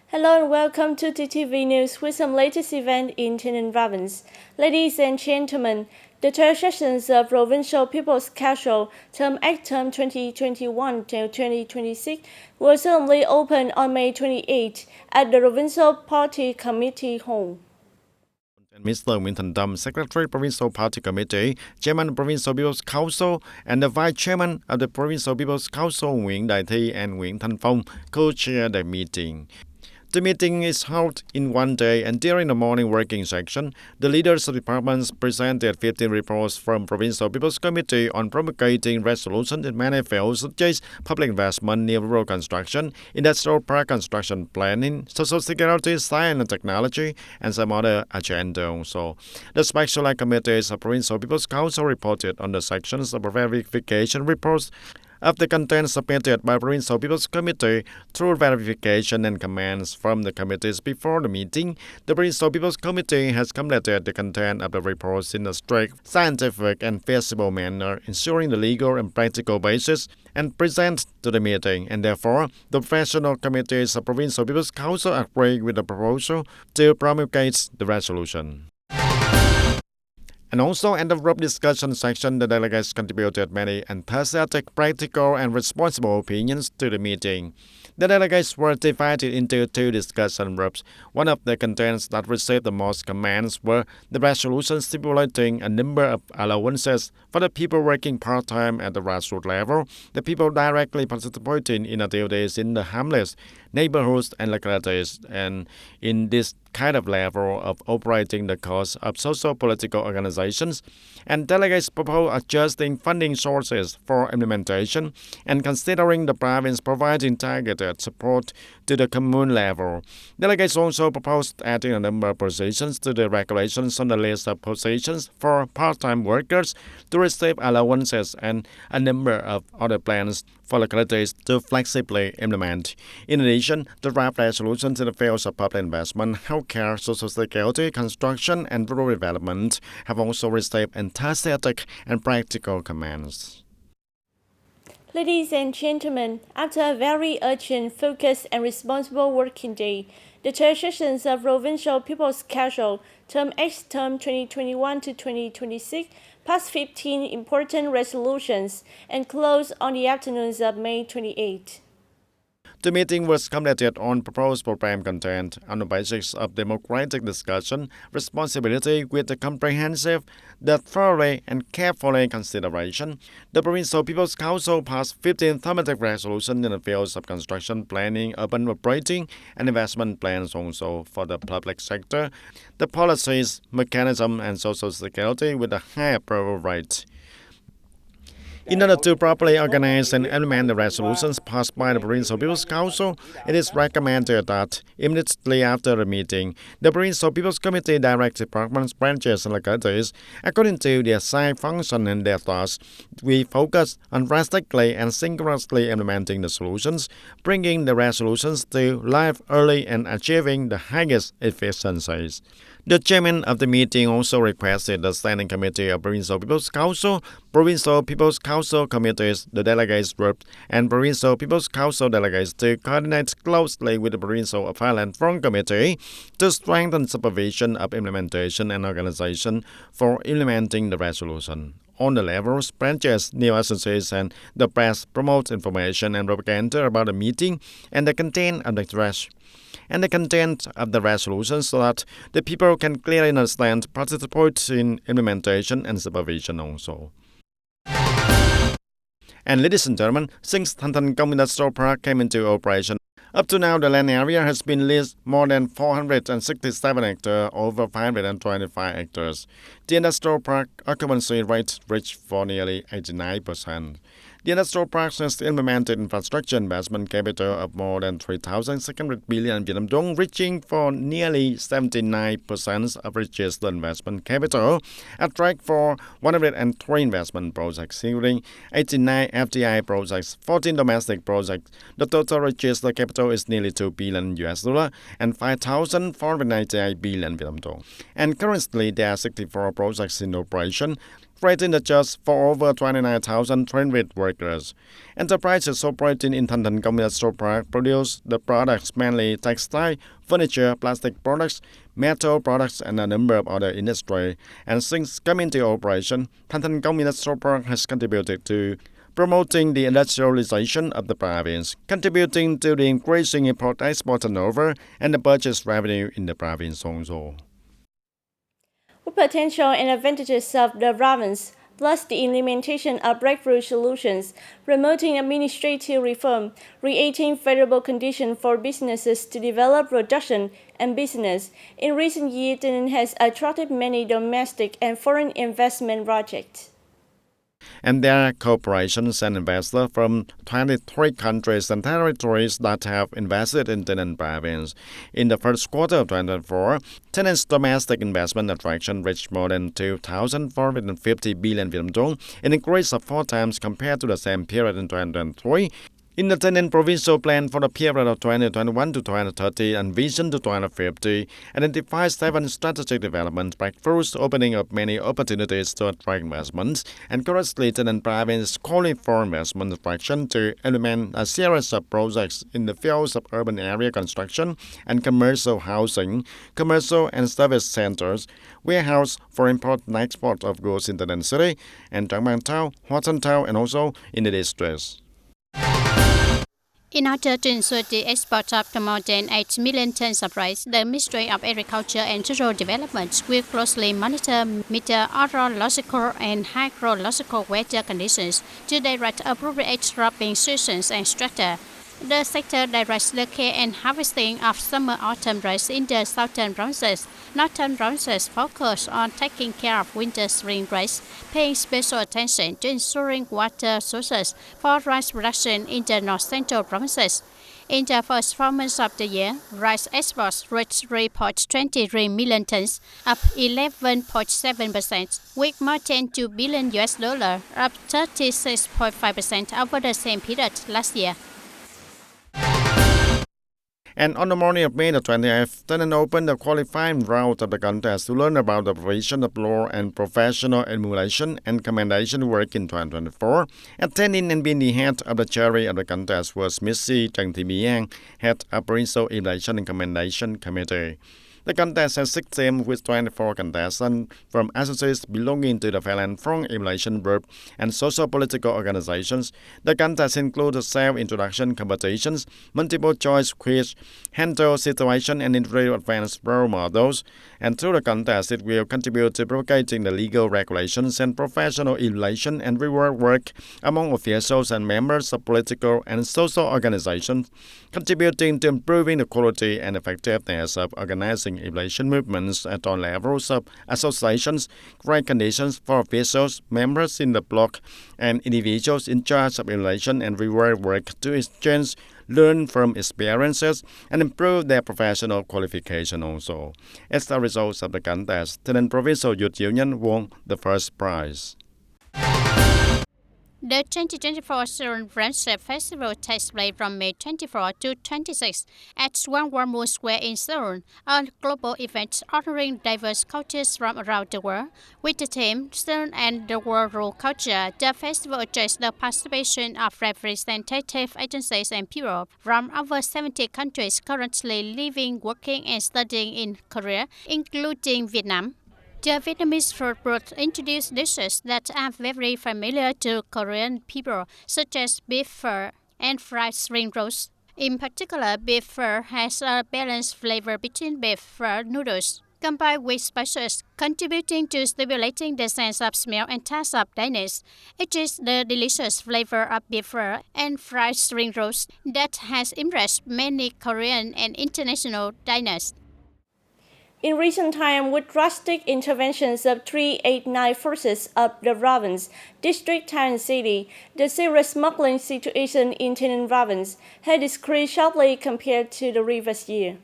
Hello and welcome to TTV News with some latest event in TayNinhTV province. Ladies and gentlemen, the third sessions of Provincial People's Council Term 8 Term 2021 to 2026 will solemnly open on May 28 at the Provincial Party Committee Hall. Mr. Winton Dum, Secretary Provincial Party Committee, Chairman Provincial People's Council, and the Vice Chairman of the Provincial People's Council, Nguyễn Đại Thi and Nguyễn Thanh Phong, co-chair the meeting. The meeting is held in one day, and during the morning working section, the leaders of departments presented 15 reports from Provincial People's Committee on promulgating resolutions in many fields such as public investment, new rural construction, industrial park construction planning, social security, science and technology, and some other agenda also. The special committees of Provincial People's Council reported on the sections of verification reports of the content submitted by Provincial People's Committee through verification and comments from the committees before the meeting. The Provincial People's Committee has completed the content of the reports in a strict, scientific and feasible manner, ensuring the legal and practical basis and present to the meeting, and therefore the professional committees of Provincial People's Council agree with the proposal to promulgate the resolution. And also in the group discussion section, the delegates contributed many enthusiastic, practical, and responsible opinions to the meeting. The delegates were divided into two discussion groups. One of the contents that received the most comments were the resolution stipulating a number of allowances for the people working part-time at the grassroots level, the people directly participating in activities in the hamlets, neighborhoods, and localities, and in this kind of level of operating the cost of social political organizations. And delegates proposed adjusting funding sources for implementation and considering the province providing targeted support to the commune level. Delegates also proposed adding a number of positions to the regulations on the list of positions for part-time workers to receive allowances and a number of other plans for localities to flexibly implement. In addition, the draft resolutions in the fields of public investment, healthcare, social security, construction, and rural development have also received enthusiastic and practical comments. Ladies and gentlemen, after a very urgent, focused, and responsible working day, the third sessions of Provincial People's Council Term 8 Term 2021 to 2026 passed 15 important resolutions and closed on the afternoons of May 28. The meeting was completed on proposed program content on the basis of democratic discussion, responsibility with the comprehensive, thoroughly and carefully consideration. The Provincial People's Council passed 15 affirmative resolutions in the fields of construction planning, urban operating, and investment plans also for the public sector, the policies, mechanism, and social security with a high approval rate. In order to properly organize and implement the resolutions passed by the Provincial People's Council, it is recommended that immediately after the meeting, the Provincial People's Committee directs departments, branches, and localities, according to their assigned function and their tasks, we focus on drastically and synchronously implementing the solutions, bringing the resolutions to life early and achieving the highest efficiencies. The chairman of the meeting also requested the Standing Committee of Provincial People's Council, Provincial People's Council committees, the delegates group, and Provincial People's Council delegates to coordinate closely with the Provincial Affairs and Front Committee to strengthen supervision of implementation and organization for implementing the resolution. On the levels, branches, news agencies, and the press promote information and propaganda about the meeting and the content of the address and the content of the resolution so that the people can clearly understand, participate in implementation and supervision also. And ladies and gentlemen, since Thanh Thanh Công Industrial Park came into operation, up to now the land area has been leased more than 467 hectares over 525 hectares. The industrial park occupancy rate reached for nearly 89%. The industrial park has implemented infrastructure investment capital of more than 3,600 billion Vietnam dong, reaching for nearly 79% of registered investment capital, attract for 103 investment projects, including 89 FDI projects, 14 domestic projects. The total registered capital is nearly $2 billion and 5,498 billion Vietnam dong. And currently, there are 64 projects in operation. creating the jobs for over 29,000 trained workers. Enterprises operating in Thanh Thanh Commercial Park produce the products mainly textile, furniture, plastic products, metal products, and a number of other industries. And since coming into operation, Thanh Thanh Commercial Park has contributed to promoting the industrialization of the province, contributing to the increasing import-export turnover and the purchase revenue in the province also. With potential and advantages of the province, plus the implementation of breakthrough solutions, promoting administrative reform, creating favorable conditions for businesses to develop production and business, in recent years TayNinhTV has attracted many domestic and foreign investment projects. And there are corporations and investors from 23 countries and territories that have invested in TayNinhTV province. In the first quarter of 2024, TayNinhTV's domestic investment attraction reached more than 2,450 billion Vietnam dong, an increase of 4 times compared to the same period in 2023. In the TayNinhTV provincial plan for the period of 2021 to 2030 and vision to 2050, identifies 7 strategic development breakthroughs, opening up many opportunities to attract investments, and currently TayNinhTV province is calling for investment attraction to implement a series of projects in the fields of urban area construction and commercial housing, commercial and service centers, warehouse for import and export of goods in TayNinhTV City, and Trang Bang Town, Hoa Thanh Town, and also in the districts. In order to ensure the export of more than 8 million tons of rice, the Ministry of Agriculture and Rural Development will closely monitor meteorological and hydrological weather conditions to direct appropriate cropping seasons and structure. The sector directs the care and harvesting of summer-autumn rice in the southern provinces. Northern provinces focus on taking care of winter-spring rice, paying special attention to ensuring water sources for rice production in the north-central provinces. In the first 4 months of the year, rice exports reached 3.23 million tons, up 11.7%, with more than $2 billion, up 36.5% over the same period last year. And on the morning of May the 28th, TayNinhTV opened the qualifying round of the contest to learn about the provision of law and professional emulation and commendation work in 2024. Attending and being the head of the jury of the contest was Missy Trần Thị Mỹ An, head of Provincial Emulation and Commendation Committee. The contest has 6 teams with 24 contestants from associates belonging to the Violent Front Emulation Group and social-political organizations. The contest includes self-introduction competitions, multiple-choice quiz, handle situation and interview advanced role models. And through the contest, it will contribute to propagating the legal regulations and professional emulation and reward work among officials and members of political and social organizations, contributing to improving the quality and effectiveness of organizing emulation movements at all levels of associations, create conditions for officials, members in the bloc, and individuals in charge of emulation and reward work to exchange, learn from experiences, and improve their professional qualification also. As a result of the contest, TayNinhTV Provincial Youth Union won the first prize. The 2024 Southern Friendship Festival takes place from May 24 to 26 at One World Moon Square in Seoul, a global event honoring diverse cultures from around the world. With the theme Seoul and the World Rule Culture, the festival attracts the participation of representative agencies and people from over 70 countries currently living, working, and studying in Korea, including Vietnam. The Vietnamese food booth introduced dishes that are very familiar to Korean people, such as beef pho and fried spring rolls. In particular, beef pho has a balanced flavor between beef pho noodles, combined with spices, contributing to stimulating the sense of smell and taste of diners. It is the delicious flavor of beef pho and fried spring rolls that has impressed many Korean and international diners. In recent time, with drastic interventions of 389 forces of the province, district, town, and city, the serious smuggling situation in TayNinhTV province has decreased sharply compared to the previous year.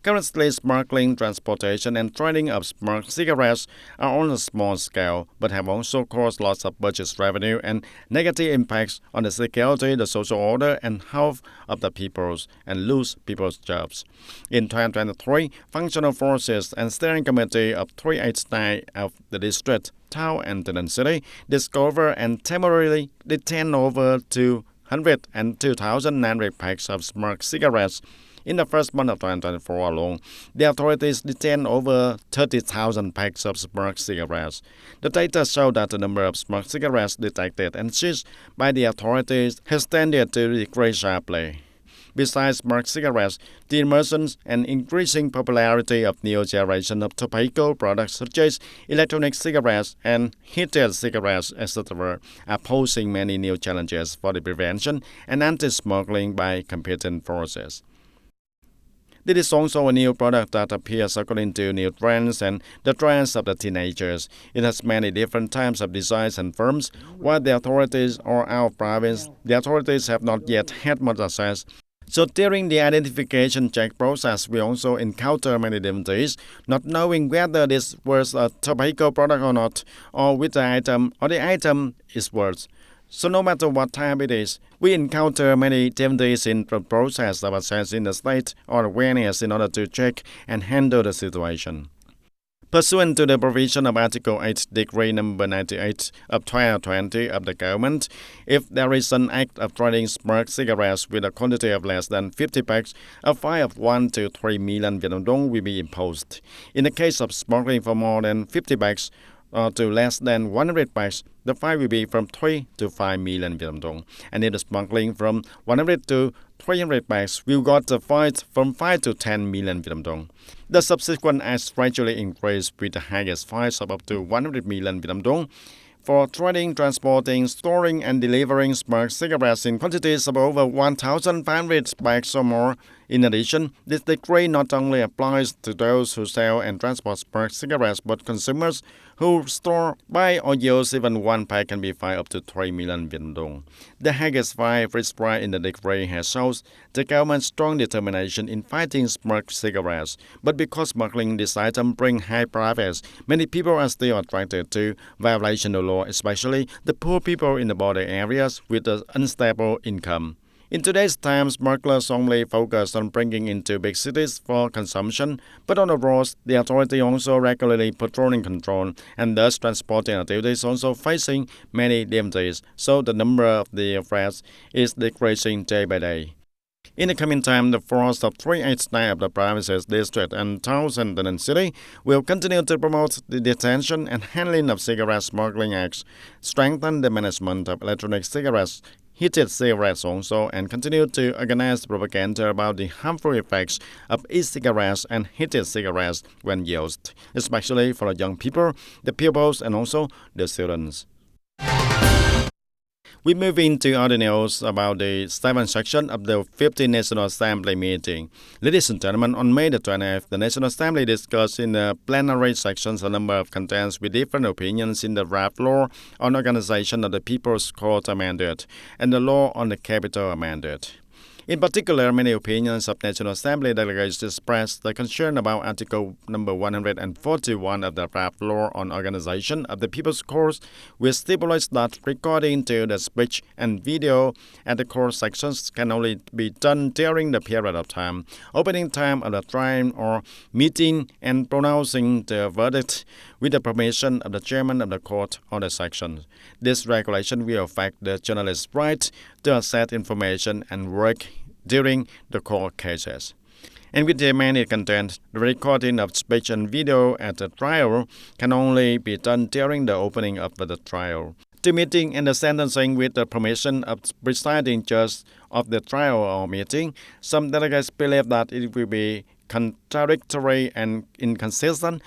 Currently, smuggling, transportation, and trading of smoked cigarettes are on a small scale, but have also caused lots of budget revenue and negative impacts on the security, the social order, and health of the peoples, and lose people's jobs. In 2023, functional forces and steering committee of 389 of the district, town and the city discover and temporarily detain over 202,900 packs of smoked cigarettes. In the first month of 2024 alone, the authorities detained over 30,000 packs of smoked cigarettes. The data show that the number of smoked cigarettes detected and seized by the authorities has tended to decrease sharply. Besides smoked cigarettes, the emergence and increasing popularity of new generation of tobacco products such as electronic cigarettes and heated cigarettes, etc., are posing many new challenges for the prevention and anti-smoking by competing forces. This is also a new product that appears according to new trends and the trends of the teenagers. It has many different types of designs and forms. While the authorities are out of province, the authorities have not yet had much access. So during the identification check process, we also encounter many difficulties, not knowing whether this was a tobacco product or not, or which item or the item is worse. So no matter what type it is, we encounter many difficulties in the process of assessing the state or awareness in order to check and handle the situation. Pursuant to the provision of Article 8, Decree number 98 of 2020 of the government, if there is an act of trading smoked cigarettes with a quantity of less than 50 packs, a fine of 1 to 3 million Vietnam dong will be imposed. In the case of smuggling for more than 50 packs, to less than 100 packs, the fine will be from 3 to 5 million Vietnam dong. And if the smuggling from 100 to 300 packs, we got the fine from 5 to 10 million Vietnam dong. The subsequent acts gradually increase with the highest fines of up to 100 million Vietnam dong for trading, transporting, storing, and delivering smoked cigarettes in quantities of over 1,500 packs or more. In addition, this decree not only applies to those who sell and transport smoked cigarettes, but consumers who store, buy, or use even one pack can be fined up to 3 million Vietnam dong. The highest fine prescribed in the decree has shown the government's strong determination in fighting smoked cigarettes. But because smuggling this item brings high profits, many people are still attracted to violation of the law, especially the poor people in the border areas with an unstable income. In today's time, smugglers only focus on bringing into big cities for consumption, but on the roads, the authority also regularly patrolling control, and thus transporting activities also facing many difficulties, so the number of the arrests is decreasing day by day. In the coming time, the force of 389 of the provinces, district, and towns and the city will continue to promote the detention and handling of cigarette smuggling acts, strengthen the management of electronic cigarettes, heated cigarettes also, and continue to organize propaganda about the harmful effects of e-cigarettes and heated cigarettes when used, especially for the young people, the pupils, and also the students. We move into other news about the 7th section of the 15th National Assembly meeting. Ladies and gentlemen, on May the 20th, the National Assembly discussed in the plenary sections a number of contents with different opinions in the draft law on organization of the People's Court amended and the law on the capital amended. In particular, many opinions of National Assembly delegates expressed the concern about Article number 141 of the draft law on organization of the People's Court, which stipulates that recording to the speech and video at the court sections can only be done during the period of time, opening time of the trial or meeting, and pronouncing the verdict with the permission of the chairman of the court or the section. This regulation will affect the journalist's right to access information and work during the court cases. And with the amended content, the recording of speech and video at the trial can only be done during the opening of the trial. The meeting and the sentencing with the permission of the presiding judge of the trial or meeting, some delegates believe that it will be contradictory and inconsistent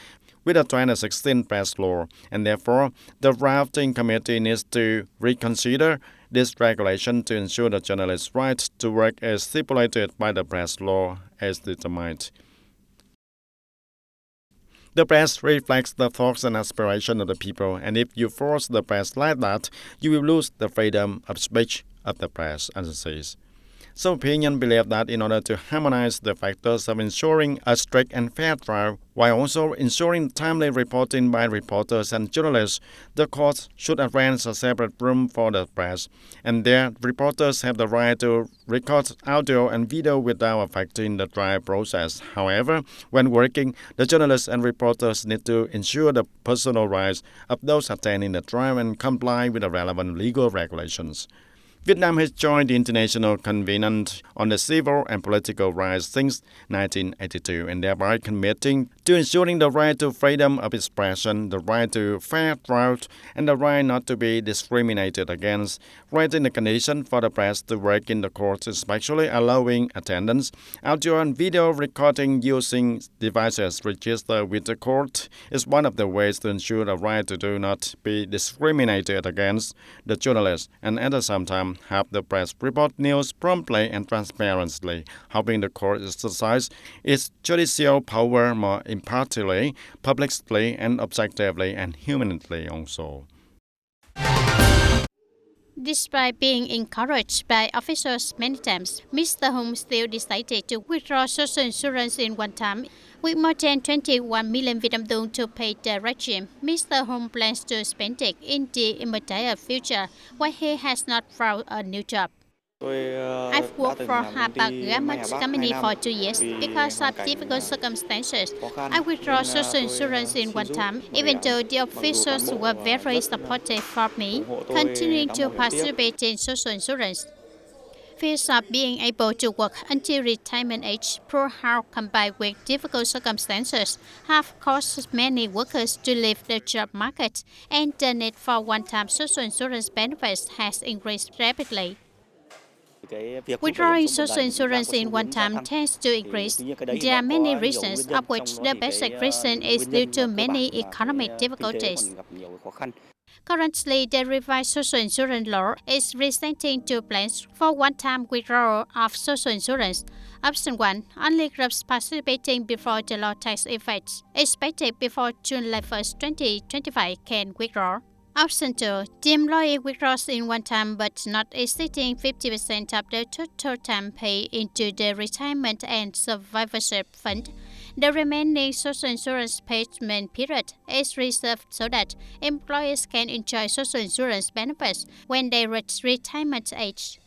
with the 2016 press law, and therefore the drafting committee needs to reconsider this regulation to ensure the journalist's right to work as stipulated by the press law as determined. The press reflects the thoughts and aspirations of the people, and if you force the press like that, you will lose the freedom of speech of the press, as it says. Some opinions believe that in order to harmonize the factors of ensuring a strict and fair trial, while also ensuring timely reporting by reporters and journalists, the courts should arrange a separate room for the press, and there reporters have the right to record audio and video without affecting the trial process. However, when working, the journalists and reporters need to ensure the personal rights of those attending the trial and comply with the relevant legal regulations. Vietnam has joined the International Covenant on the Civil and Political Rights since 1982 and thereby committing to ensuring the right to freedom of expression, the right to fair trial, and the right not to be discriminated against, raising the condition for the press to work in the courts, especially allowing attendance, audio and video recording using devices registered with the court is one of the ways to ensure the right to do not be discriminated against the journalists and at the same time have the press report news promptly and transparently, helping the court exercise its judicial power more impartially, publicly, and objectively, and humanly also. Despite being encouraged by officials many times, Mr. Hung still decided to withdraw social insurance in one time. With more than 21 million Vietnam dong to pay the regime, Mr. Hung plans to spend it in the immediate future, while he has not found a new job. I've worked for Hapag Garment Company for 2 years. Because of difficult circumstances, I withdrew social insurance in one time, even though the officials were very supportive for me, continuing to participate in social insurance. Fears of being able to work until retirement age, poor health combined with difficult circumstances, have caused many workers to leave the job market, and the need for one-time social insurance benefits has increased rapidly. Withdrawing social insurance in one time tends to increase. There are many reasons, of which the basic reason is due to many economic difficulties. Currently, the revised social insurance law is presenting two plans for one-time withdrawal of social insurance. Option 1. Only groups participating before the law takes effect, expected before July 1, 2025, can withdraw. Option 2. The employee withdraws in one time but not exceeding 50% of the total time paid into the retirement and survivorship fund. The remaining social insurance payment period is reserved so that employees can enjoy social insurance benefits when they reach retirement age.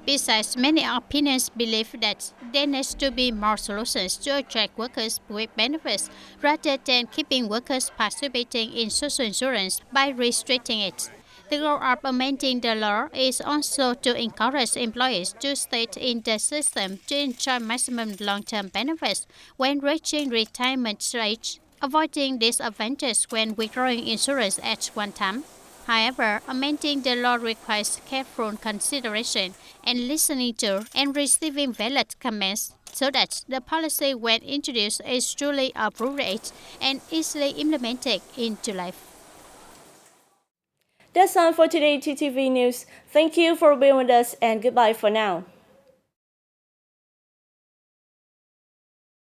Besides, many opinions believe that there needs to be more solutions to attract workers with benefits rather than keeping workers participating in social insurance by restricting it. The goal of amending the law is also to encourage employees to stay in the system to enjoy maximum long-term benefits when reaching retirement age, avoiding disadvantages when withdrawing insurance at one time. However, amending the law requires careful consideration and listening to and receiving valid comments so that the policy when introduced is truly appropriate and easily implemented into life. That's all for today, TTV News. Thank you for being with us and goodbye for now.